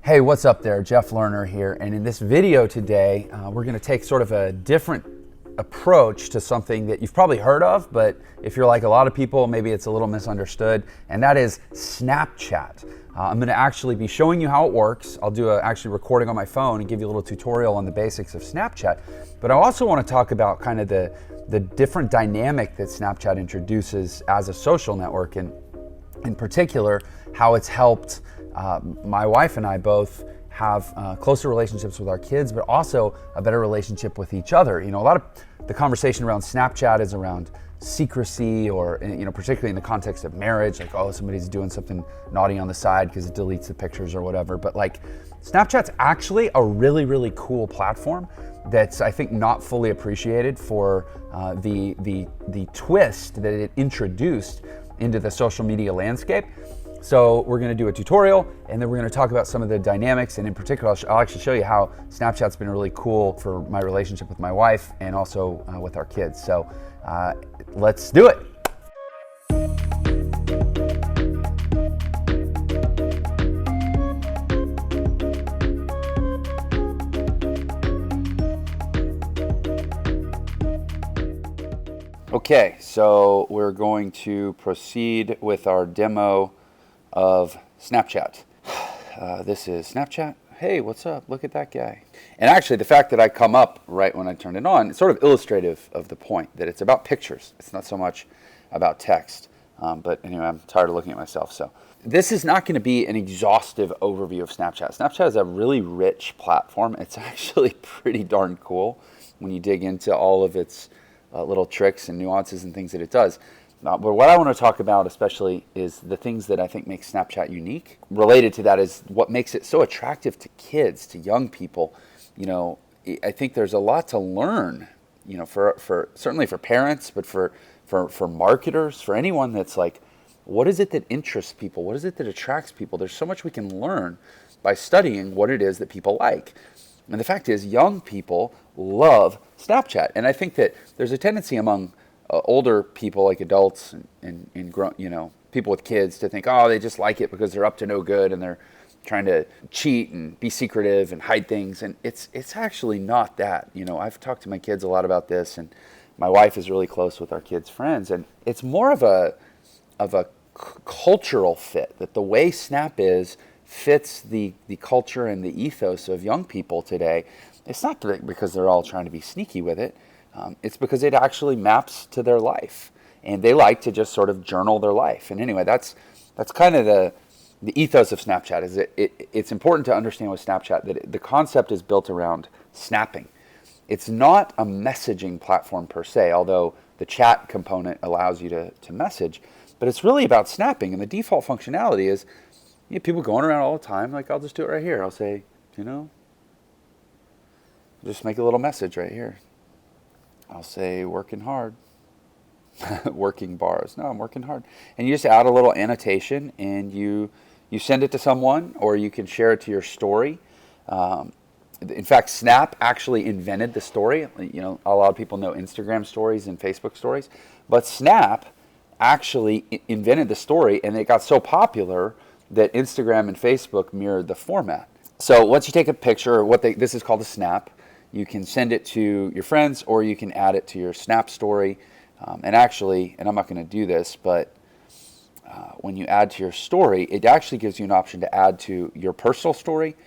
Hey, what's up there? Jeff Lerner here, and in this video today, we're going to take sort of a different approach to something that you've probably heard of, but if you're like a lot of people, maybe it's a little misunderstood, and that is Snapchat. I'm going to actually be showing you how it works. I'll do a actually recording on my phone and give you a little tutorial on the basics of Snapchat, but I also want to talk about kind of the different dynamic that Snapchat introduces as a social network, and in particular, how it's helped my wife and I both have closer relationships with our kids, but also a better relationship with each other. You know, a lot of the conversation around Snapchat is around secrecy, or, you know, particularly in the context of marriage, like, oh, somebody's doing something naughty on the side because it deletes the pictures or whatever. But like, Snapchat's actually a really, really cool platform that's, I think, not fully appreciated for the twist that it introduced into the social media landscape. So we're going to do a tutorial, and then we're going to talk about some of the dynamics, and in particular, I'll actually show you how Snapchat's been really cool for my relationship with my wife and also with our kids. So let's do it. Okay, so we're going to proceed with our demo of Snapchat. This is Snapchat. Hey, what's up? Look at that guy. And actually, the fact that I come up right when I turn it on, it's sort of illustrative of the point that it's about pictures. It's not so much about text. But anyway, I'm tired of looking at myself. So this is not going to be an exhaustive overview of Snapchat. Snapchat is a really rich platform. It's actually pretty darn cool when you dig into all of its little tricks and nuances and things that it does. But what I want to talk about especially is the things that I think make Snapchat unique. Related to that is what makes it so attractive to kids, to young people. You know, I think there's a lot to learn, you know, for certainly for parents, but for marketers, for anyone that's like, what is it that interests people? What is it that attracts people? There's so much we can learn by studying what it is that people like. And the fact is, young people love Snapchat. And I think that there's a tendency among older people, like adults and grown, you know, people with kids, to think, oh, they just like it because they're up to no good and they're trying to cheat and be secretive and hide things. And it's actually not that. You know, I've talked to my kids a lot about this, and my wife is really close with our kids' friends, and it's more of a cultural fit, that the way Snap is fits the culture and the ethos of young people today. It's not because they're all trying to be sneaky with it. It's because it actually maps to their life, and they like to just sort of journal their life. And anyway, that's kind of the ethos of Snapchat. Is it's important to understand with Snapchat that the concept is built around snapping. It's not a messaging platform per se, although the chat component allows you to message, but it's really about snapping. And the default functionality is, you know, people going around all the time, like, I'll just do it right here. I'll say, you know, just make a little message right here. I'll say, working hard. Working bars. No, I'm working hard. And you just add a little annotation, and you send it to someone, or you can share it to your story. In fact, Snap actually invented the story. You know, a lot of people know Instagram stories and Facebook stories, but Snap actually invented the story, and it got so popular that Instagram and Facebook mirrored the format. So once you take a picture, this is called a snap. You can send it to your friends, or you can add it to your Snap story. And actually, and I'm not going to do this, but when you add to your story, it actually gives you an option to add to your personal story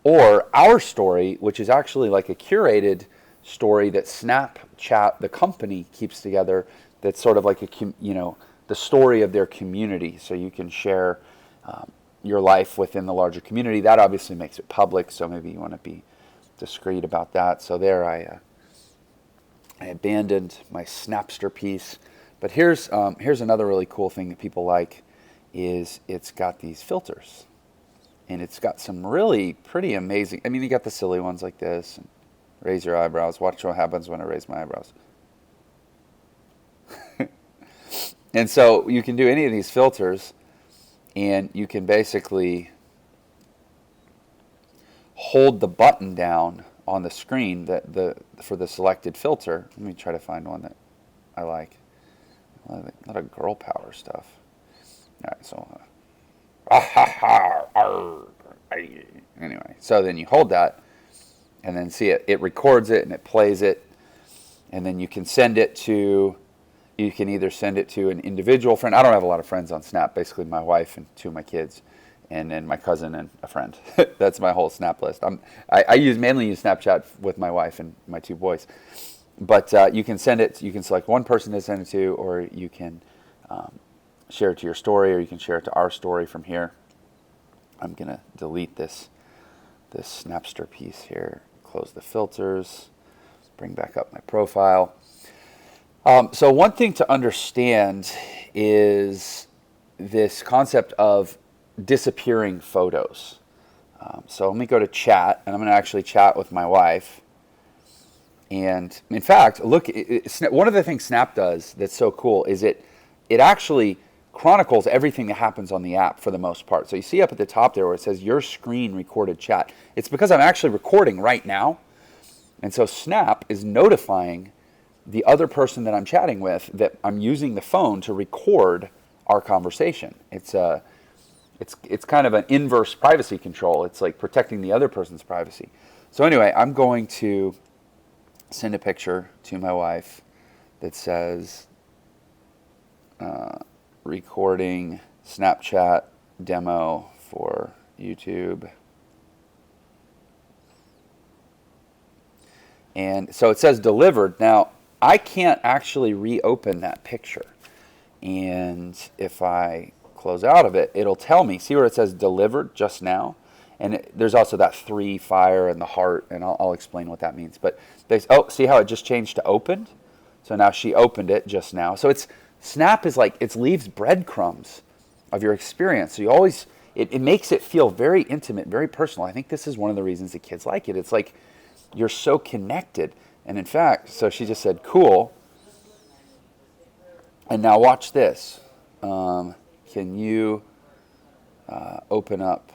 or our story, which is actually like a curated story that Snapchat, the company, keeps together. That's sort of like the story of their community. So you can share your life within the larger community. That obviously makes it public, so maybe you want to be discreet about that. So there, I abandoned my Snapster piece. But here's another really cool thing that people like, is it's got these filters, and it's got some really pretty amazing. I mean, you got the silly ones like this, and raise your eyebrows. Watch what happens when I raise my eyebrows. And so you can do any of these filters, and you can basically hold the button down on the screen for the selected filter. Let me try to find one that I like. A lot of girl power stuff. All right, so Anyway, so then you hold that, and then see it records it and it plays it, and then you can send it to, you can either send it to an individual friend. I don't have a lot of friends on Snap, basically my wife and two of my kids, and then my cousin and a friend. That's my whole Snap list. I mainly use Snapchat with my wife and my two boys. But you can send it, you can select one person to send it to, or you can share it to your story, or you can share it to our story from here. I'm going to delete this Snapster piece here, close the filters, bring back up my profile. So one thing to understand is this concept of disappearing photos. So let me go to chat, and I'm going to actually chat with my wife. And in fact, look, one of the things Snap does that's so cool is it actually chronicles everything that happens on the app for the most part. So you see up at the top there where it says your screen recorded chat. It's because I'm actually recording right now. And so Snap is notifying the other person that I'm chatting with that I'm using the phone to record our conversation. It's kind of an inverse privacy control. It's like protecting the other person's privacy. So anyway, I'm going to send a picture to my wife that says recording Snapchat demo for YouTube. And so it says delivered. Now, I can't actually reopen that picture. And if I close out of it, it'll tell me, see where it says delivered just now? And there's also that 3 fire and the heart, and I'll explain what that means. But see how it just changed to opened? So now she opened it just now. So Snap is like, it leaves breadcrumbs of your experience. So you always, it makes it feel very intimate, very personal. I think this is one of the reasons that kids like it. It's like you're so connected. And in fact, so she just said, cool. And now watch this. Can you open up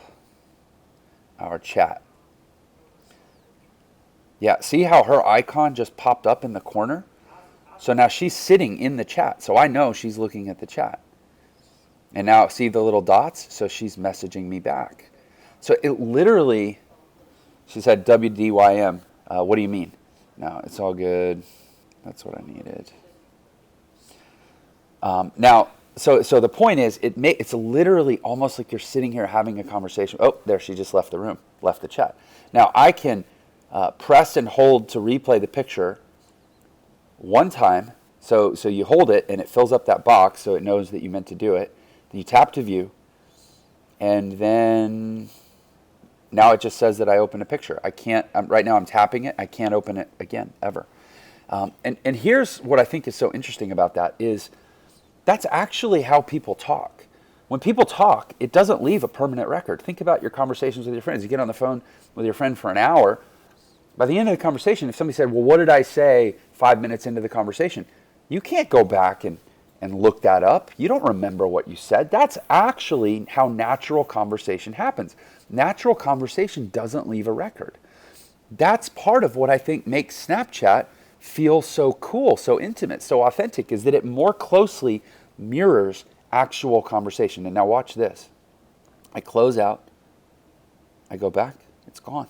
our chat? Yeah, see how her icon just popped up in the corner? So now she's sitting in the chat. So I know she's looking at the chat. And now see the little dots? So she's messaging me back. So it literally, she said WDYM. What do you mean? No, it's all good. That's what I needed. Now, so the point is, it's literally almost like you're sitting here having a conversation. Oh, there, she just left the room, left the chat. Now, I can press and hold to replay the picture one time. So you hold it, and it fills up that box, so it knows that you meant to do it. Then you tap to view, and then now it just says that I opened a picture. I can't, right now I'm tapping it. I can't open it again, ever. And here's what I think is so interesting about that is that's actually how people talk. When people talk, it doesn't leave a permanent record. Think about your conversations with your friends. You get on the phone with your friend for an hour. By the end of the conversation, if somebody said, well, what did I say 5 minutes into the conversation? You can't go back and look that up. You don't remember what you said. That's actually how natural conversation happens. Natural conversation doesn't leave a record. That's part of what I think makes Snapchat feel so cool, so intimate, so authentic, is that it more closely mirrors actual conversation. And now watch this. I close out. I go back. It's gone.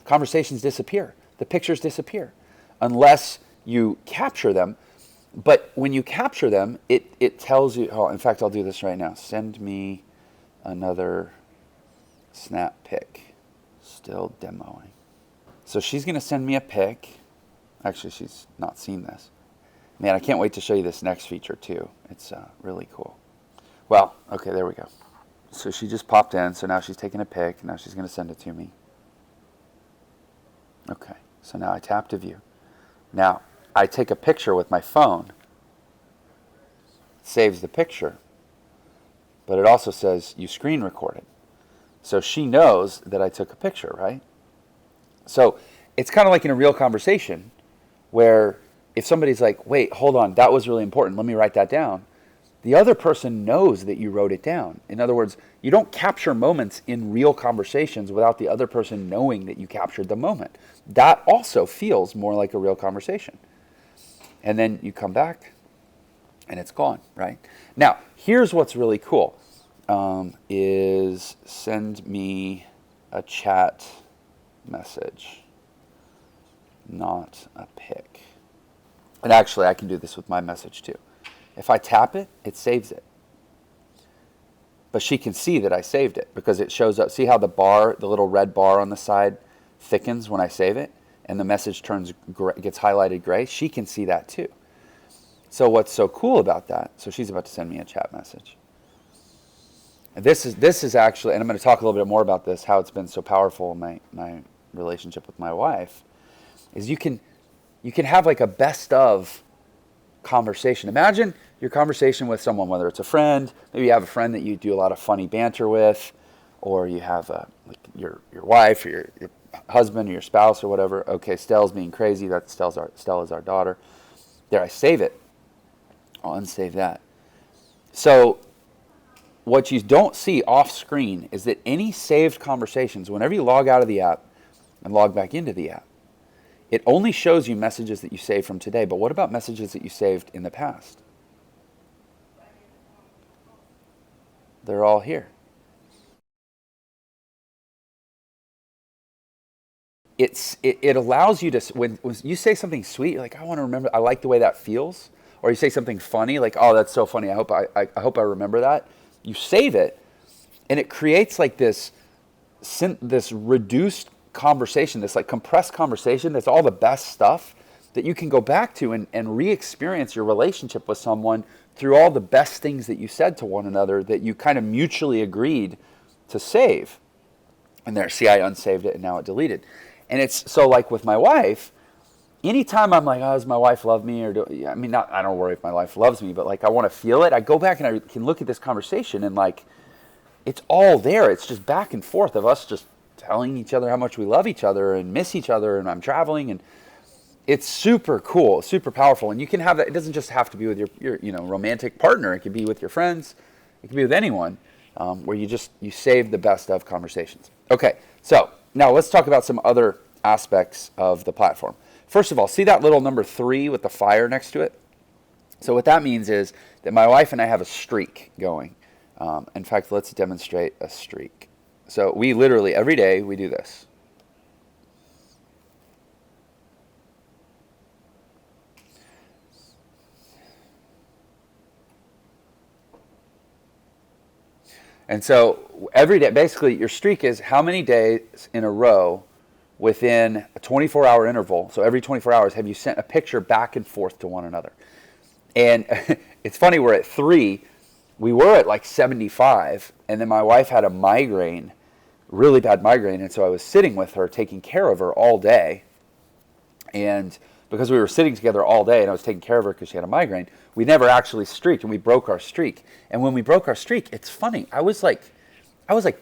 Conversations disappear. The pictures disappear unless you capture them. But when you capture them, it tells you, oh, in fact, I'll do this right now. Send me another snap pic. Still demoing. So she's going to send me a pic. Actually, she's not seen this. Man, I can't wait to show you this next feature too. It's really cool. Well, okay, there we go. So she just popped in. So now she's taking a pic. Now she's going to send it to me. Okay, so now I tap to view. Now, I take a picture with my phone. It saves the picture. But it also says you screen recorded. So she knows that I took a picture, right? So it's kind of like in a real conversation where if somebody's like, wait, hold on, that was really important, let me write that down. The other person knows that you wrote it down. In other words, you don't capture moments in real conversations without the other person knowing that you captured the moment. That also feels more like a real conversation. And then you come back and it's gone, right? Now, here's what's really cool, is send me a chat message, not a pic. And actually, I can do this with my message too. If I tap it, it saves it. But she can see that I saved it because it shows up. See how the little red bar on the side thickens when I save it? And the message gets highlighted gray? She can see that too. So what's so cool about that? So she's about to send me a chat message. And this is actually, and I'm going to talk a little bit more about this, how it's been so powerful in my relationship with my wife, is you can have like a best of conversation. Imagine your conversation with someone, whether it's a friend, maybe you have a friend that you do a lot of funny banter with, or you have like your wife or your husband or your spouse or whatever. Okay, Stell's being crazy. Stell is our daughter. There, I save it. I'll unsave that. So what you don't see off screen is that any saved conversations, whenever you log out of the app and log back into the app, it only shows you messages that you saved from today. But what about messages that you saved in the past? They're all here. It allows you to, when you say something sweet, you're like, I want to remember, I like the way that feels. Or you say something funny, like, oh, that's so funny, I hope I remember that. You save it, and it creates like this reduced conversation, this like compressed conversation that's all the best stuff that you can go back to and re-experience your relationship with someone through all the best things that you said to one another that you kind of mutually agreed to save. And there, see, I unsaved it and now it deleted. And it's so like with my wife, anytime I'm like, oh, does my wife love me? I don't worry if my wife loves me, but like I want to feel it. I go back and I can look at this conversation and like, it's all there. It's just back and forth of us just telling each other how much we love each other and miss each other, and I'm traveling, and it's super cool, super powerful. And you can have that. It doesn't just have to be with your romantic partner. It could be with your friends. It could be with anyone, where you save the best of conversations. Okay, so now let's talk about some other aspects of the platform. First of all, see that little number 3 with the fire next to it? So what that means is that my wife and I have a streak going. In fact, let's demonstrate a streak. So we literally, every day, we do this. And so every day, basically, your streak is how many days in a row within a 24-hour interval, so every 24 hours, have you sent a picture back and forth to one another? And it's funny, we're at 3. We were at like 75, and then my wife had a migraine, really bad migraine, and so I was sitting with her, taking care of her all day. And because we were sitting together all day and I was taking care of her because she had a migraine, we never actually streaked, and we broke our streak. And when we broke our streak, it's funny, I was like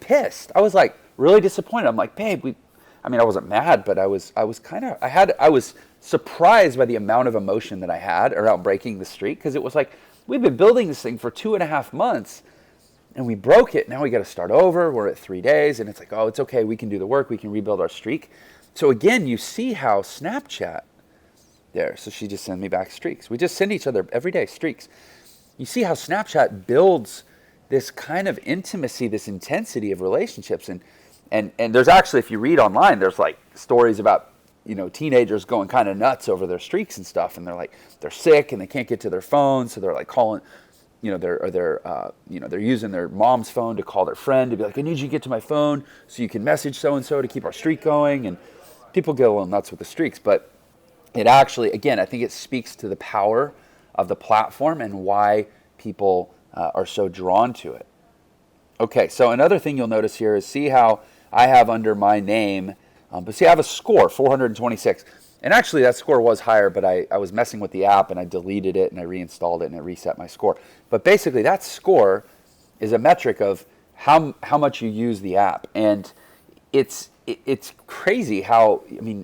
pissed. I was like really disappointed. I'm like, babe, I wasn't mad, but I was surprised by the amount of emotion that I had around breaking the streak, because it was like, we've been building this thing for 2.5 months, and we broke it. Now we got to start over. We're at 3 days, and it's like, oh, it's okay. We can do the work. We can rebuild our streak. So again, you see how Snapchat there. So she just sent me back streaks. We just send each other every day streaks. You see how Snapchat builds this kind of intimacy, this intensity of relationships, and there's actually, if you read online, there's like stories about teenagers going kind of nuts over their streaks and stuff, and they're sick and they can't get to their phone, so they're like calling, they're using their mom's phone to call their friend to be like, I need you to get to my phone so you can message so and so to keep our streak going. And people get a little nuts with the streaks, but it actually, again, I think it speaks to the power of the platform and why people are so drawn to it. Okay, so another thing you'll notice here is, see how I have under my name, but see, I have a score, 426. And actually that score was higher, but I was messing with the app and I deleted it and I reinstalled it and it reset my score. But basically that score is a metric of how much you use the app. And it's crazy how,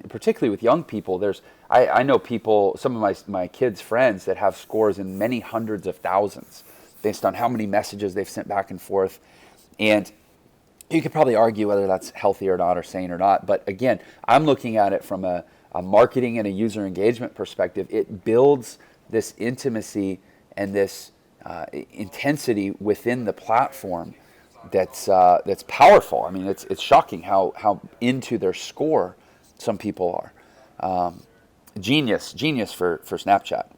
particularly with young people, I know people, some of my kids' friends that have scores in many hundreds of thousands based on how many messages they've sent back and forth. And you could probably argue whether that's healthy or not, or sane or not. But again, I'm looking at it from a marketing and a user engagement perspective. It builds this intimacy and this intensity within the platform that's powerful. I mean, it's shocking how into their score some people are. Genius for Snapchat.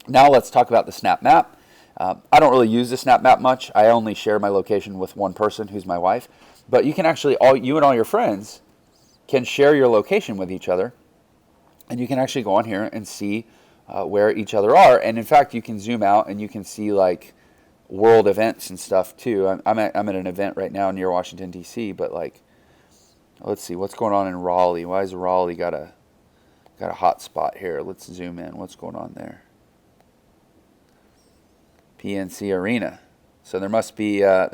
Now let's talk about the Snap Map. I don't really use the Snap Map much. I only share my location with one person, who's my wife. But you can actually, you and all your friends can share your location with each other, and you can actually go on here and see where each other are. And in fact, you can zoom out and you can see like world events and stuff too. I'm at an event right now near Washington D.C. But like, let's see what's going on in Raleigh. Why has Raleigh got a hot spot here? Let's zoom in. What's going on there? PNC Arena. So there must be a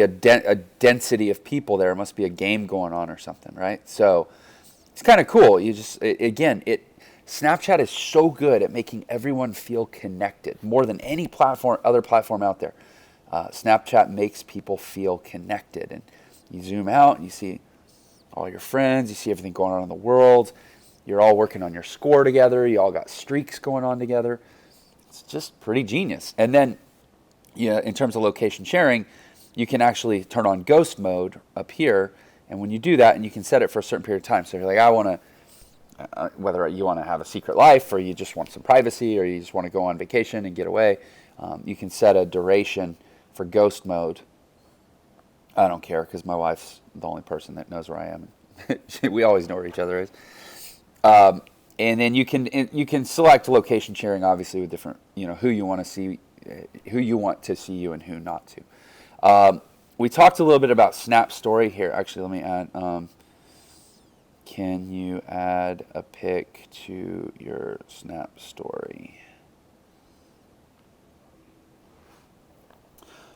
density of people there. There must be a game going on or something, right? So it's kind of cool. You just Snapchat is so good at making everyone feel connected more than any other platform out there. Snapchat makes people feel connected, and you zoom out and you see all your friends, you see everything going on in the world. You're all working on your score together. You all got streaks going on together. It's just pretty genius. And then, in terms of location sharing, you can actually turn on ghost mode up here, and when you do that, and you can set it for a certain period of time. So you're like, I want to. Whether you want to have a secret life, or you just want some privacy, or you just want to go on vacation and get away, you can set a duration for ghost mode. I don't care because my wife's the only person that knows where I am. We always know where each other is. And then you can select location sharing, obviously, with different, who you want to see, who you want to see you, and who not to. We talked a little bit about Snap Story here. Actually, let me add. Can you add a pic to your Snap Story?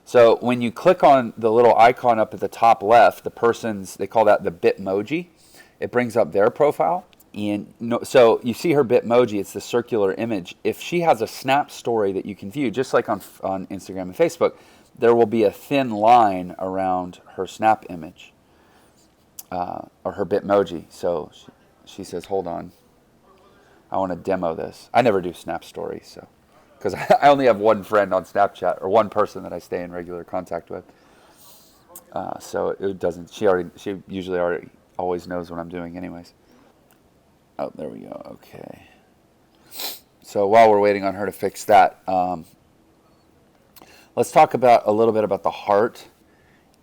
So when you click on the little icon up at the top left, they call that the Bitmoji. It brings up their profile. And so you see her Bitmoji, it's the circular image. If she has a Snap Story that you can view, just like on Instagram and Facebook, there will be a thin line around her Snap image. Or her Bitmoji. So she says, hold on, I want to demo this. I never do Snap Stories, so because I only have one friend on Snapchat, or one person that I stay in regular contact with. So it doesn't. She usually always knows what I'm doing, anyways. Oh, there we go. Okay. So while we're waiting on her to fix that, let's talk a little bit about the heart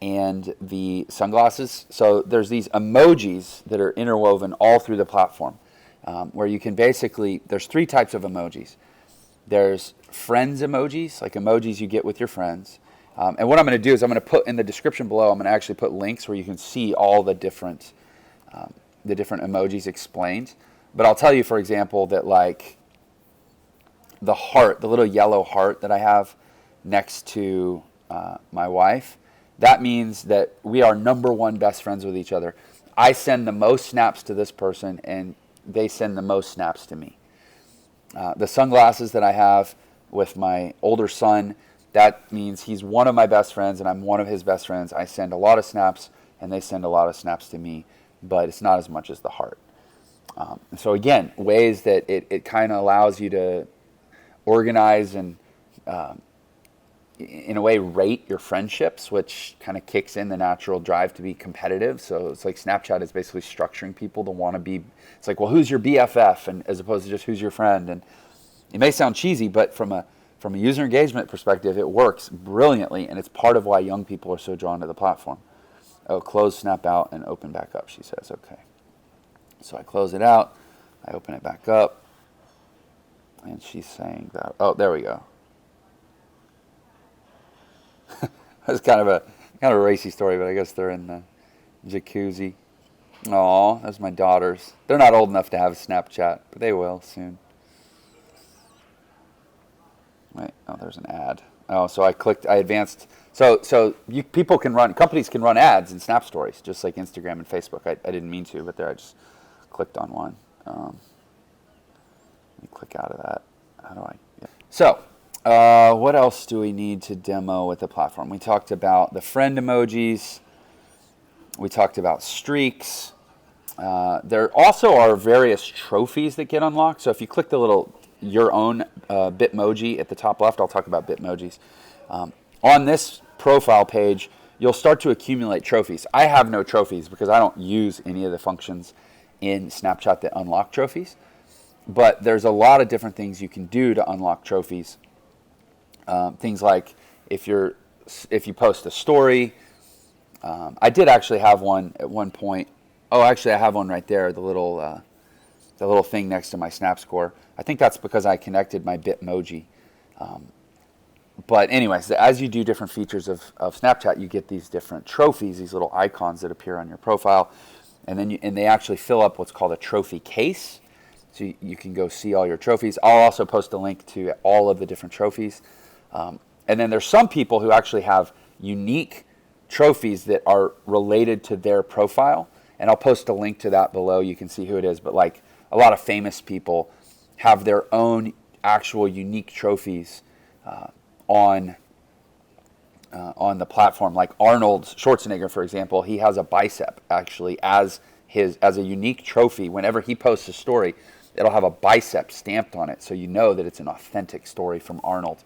and the sunglasses. So there's these emojis that are interwoven all through the platform, where you can basically, there's 3 types of emojis. There's friends emojis, like emojis you get with your friends. And what I'm going to do is I'm going to put in the description below, I'm going to actually put links where you can see all the different emojis explained. But I'll tell you, for example, that like the heart, the little yellow heart that I have next to my wife, that means that we are #1 best friends with each other. I send the most snaps to this person, and they send the most snaps to me. The sunglasses that I have with my older son, that means he's one of my best friends, and I'm one of his best friends. I send a lot of snaps, and they send a lot of snaps to me, but it's not as much as the heart. So again, ways that it kind of allows you to organize and in a way rate your friendships, which kind of kicks in the natural drive to be competitive. So it's like Snapchat is basically structuring people to want to be, it's like, well, who's your BFF, and as opposed to just who's your friend. And it may sound cheesy, but from a user engagement perspective, it works brilliantly, and it's part of why young people are so drawn to the platform. Oh, close, snap out, and open back up, she says. Okay. So I close it out, I open it back up, and she's saying that, oh, there we go. That's kind of a racy story, but I guess they're in the jacuzzi. Aw, that's my daughters. They're not old enough to have Snapchat, but they will soon. Wait, oh, there's an ad. Oh, so I advanced. So people can companies can run ads in Snap Stories, just like Instagram and Facebook. I didn't mean to, but there I just clicked on one. Let me click out of that. How do I? Yeah. So. What else do we need to demo with the platform? We talked about the friend emojis. We talked about streaks. There also are various trophies that get unlocked. So if you click the little your own Bitmoji at the top left, I'll talk about Bitmojis. On this profile page, you'll start to accumulate trophies. I have no trophies because I don't use any of the functions in Snapchat that unlock trophies. But there's a lot of different things you can do to unlock trophies. Things like if you post a story. I did actually have one at one point. Oh, actually, I have one right there. The little thing next to my Snap score. I think that's because I connected my Bitmoji. But anyways, as you do different features of Snapchat, you get these different trophies, these little icons that appear on your profile, and then they actually fill up what's called a trophy case. So you can go see all your trophies. I'll also post a link to all of the different trophies. And then there's some people who actually have unique trophies that are related to their profile. And I'll post a link to that below. You can see who it is. But like a lot of famous people have their own actual unique trophies on the platform. Like Arnold Schwarzenegger, for example, he has a bicep actually as a unique trophy. Whenever he posts a story, it'll have a bicep stamped on it, so you know that it's an authentic story from Arnold.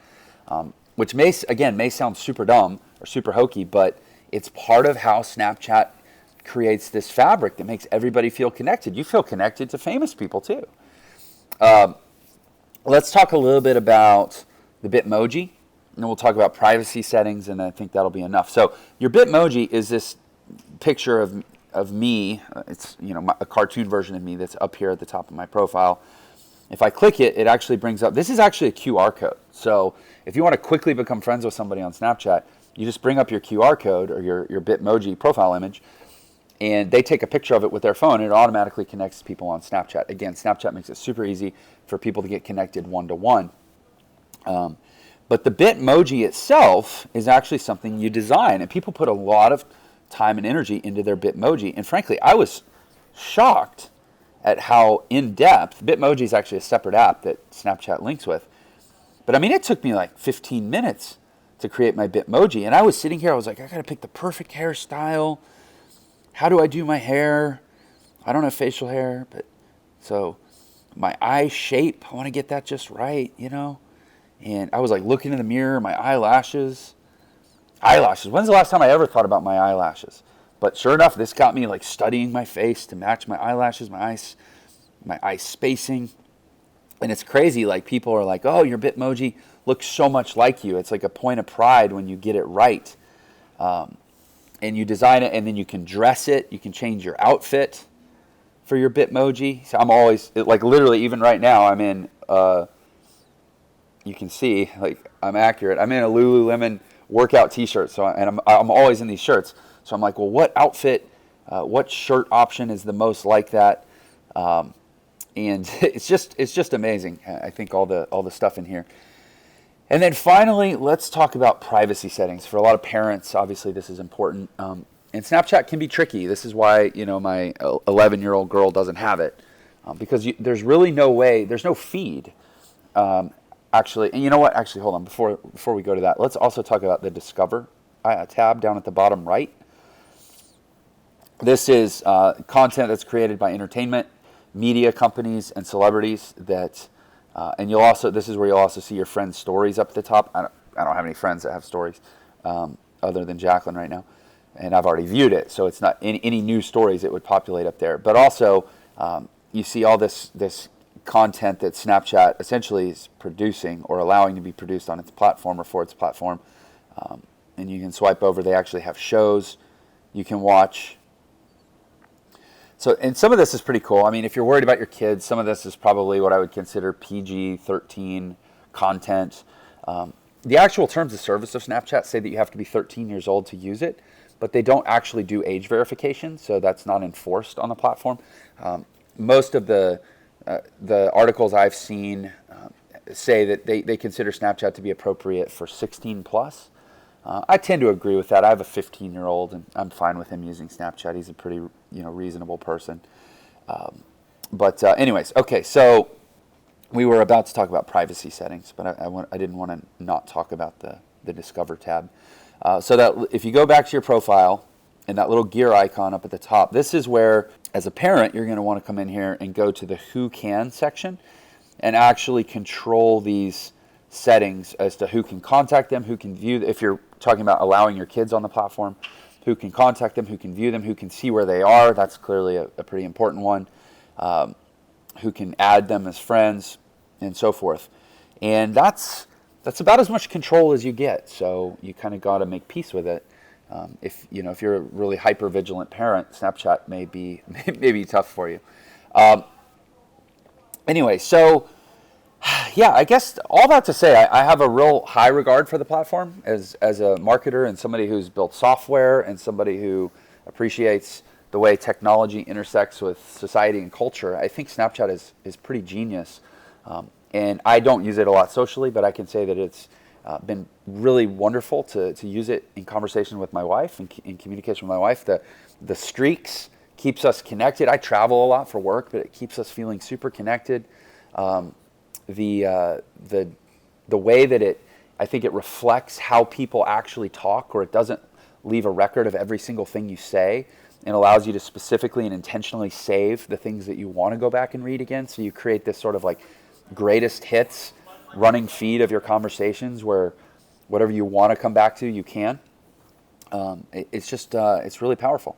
Which may sound super dumb or super hokey, but it's part of how Snapchat creates this fabric that makes everybody feel connected. You feel connected to famous people too. Let's talk a little bit about the Bitmoji. And we'll talk about privacy settings, and I think that'll be enough. So your Bitmoji is this picture of me. It's a cartoon version of me that's up here at the top of my profile. If I click it, it actually brings up, this is actually a QR code. So if you want to quickly become friends with somebody on Snapchat, you just bring up your QR code or your Bitmoji profile image, and they take a picture of it with their phone, and it automatically connects people on Snapchat. Again, Snapchat makes it super easy for people to get connected one-to-one. But the Bitmoji itself is actually something you design, and people put a lot of time and energy into their Bitmoji. And frankly, I was shocked at how in-depth. Bitmoji is actually a separate app that Snapchat links with. But I mean, it took me like 15 minutes to create my Bitmoji. And I was sitting here, I was like, I got to pick the perfect hairstyle. How do I do my hair? I don't have facial hair, but so my eye shape, I want to get that just right, And I was like looking in the mirror, my eyelashes. When's the last time I ever thought about my eyelashes? But sure enough, this got me like studying my face to match my eyelashes, my eye spacing. And it's crazy, like people are like, oh, your Bitmoji looks so much like you. It's like a point of pride when you get it right. And you design it, and then you can dress it. You can change your outfit for your Bitmoji. So I'm always, like literally even right now, I'm in, you can see, like I'm accurate. I'm in a Lululemon workout t-shirt. So, and I'm always in these shirts. So I'm like, well, what outfit, what shirt option is the most like that? And it's just amazing. I think all the stuff in here. And then finally, let's talk about privacy settings. For a lot of parents, obviously this is important. And Snapchat can be tricky. This is why my 11-year-old girl doesn't have it, because there's really no way. There's no feed. Actually, and you know what? Actually, hold on. Before we go to that, let's also talk about the Discover tab down at the bottom right. This is content that's created by entertainment, media companies, and celebrities that, and this is where you'll also see your friends' stories up at the top. I don't have any friends that have stories other than Jacqueline right now, and I've already viewed it, so it's not any new stories that would populate up there. But also, you see all this content that Snapchat essentially is producing or allowing to be produced on its platform or for its platform, and you can swipe over. They actually have shows you can watch. So, and some of this is pretty cool. I mean, if you're worried about your kids, some of this is probably what I would consider PG-13 content. The actual terms of service of Snapchat say that you have to be 13 years old to use it, but they don't actually do age verification, so that's not enforced on the platform. Most of the articles I've seen say that they consider Snapchat to be appropriate for 16 plus. I tend to agree with that. I have a 15-year-old, and I'm fine with him using Snapchat. He's a pretty, reasonable person. But anyways, okay. So we were about to talk about privacy settings, but I didn't want to not talk about the Discover tab. So that if you go back to your profile and that little gear icon up at the top, this is where, as a parent, you're going to want to come in here and go to the Who Can section and actually control these settings as to who can contact them, who can view, if you're talking about allowing your kids on the platform, who can contact them, who can view them, who can see where they are. That's clearly a pretty important one. Who can add them as friends, and so forth. And that's about as much control as you get. So you kind of got to make peace with it. If you're a really hyper vigilant parent, Snapchat may be tough for you. Anyway, so yeah, I guess all that to say, I have a real high regard for the platform as a marketer and somebody who's built software and somebody who appreciates the way technology intersects with society and culture. I think Snapchat is pretty genius. And I don't use it a lot socially, but I can say that it's been really wonderful to use it in conversation with my wife and in communication with my wife. The streaks keeps us connected. I travel a lot for work, but it keeps us feeling super connected. The way that I think it reflects how people actually talk, or it doesn't leave a record of every single thing you say, and allows you to specifically and intentionally save the things that you want to go back and read again. So you create this sort of like greatest hits running feed of your conversations where whatever you want to come back to, you can. It's really powerful.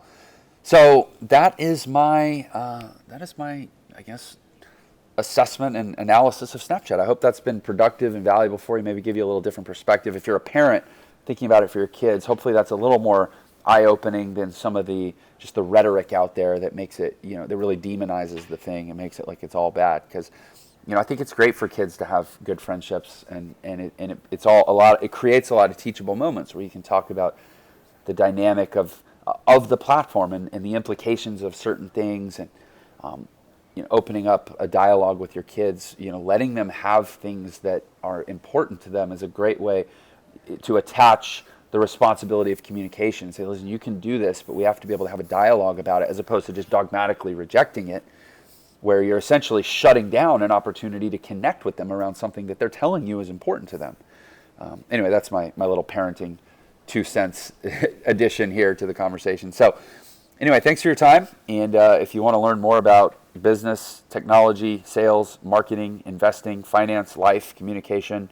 So that is my, I guess, assessment and analysis of Snapchat. I hope that's been productive and valuable for you, maybe give you a little different perspective. If you're a parent thinking about it for your kids, hopefully that's a little more eye-opening than some of the rhetoric out there that makes it, that really demonizes the thing and makes it like it's all bad. Because, I think it's great for kids to have good friendships, and it creates a lot of teachable moments where you can talk about the dynamic of the platform and the implications of certain things, and opening up a dialogue with your kids, letting them have things that are important to them is a great way to attach the responsibility of communication and say, listen, you can do this, but we have to be able to have a dialogue about it, as opposed to just dogmatically rejecting it, where you're essentially shutting down an opportunity to connect with them around something that they're telling you is important to them. Anyway, that's my little parenting 2 cents addition here to the conversation. So anyway, thanks for your time. And if you want to learn more about business, technology, sales, marketing, investing, finance, life, communication,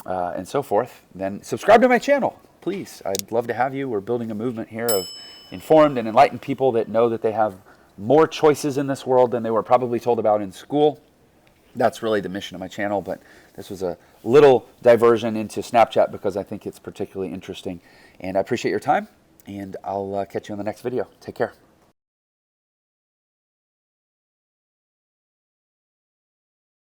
and so forth, then subscribe to my channel, please. I'd love to have you. We're building a movement here of informed and enlightened people that know that they have more choices in this world than they were probably told about in school. That's really the mission of my channel, but this was a little diversion into Snapchat because I think it's particularly interesting. And I appreciate your time, and I'll catch you in the next video. Take care.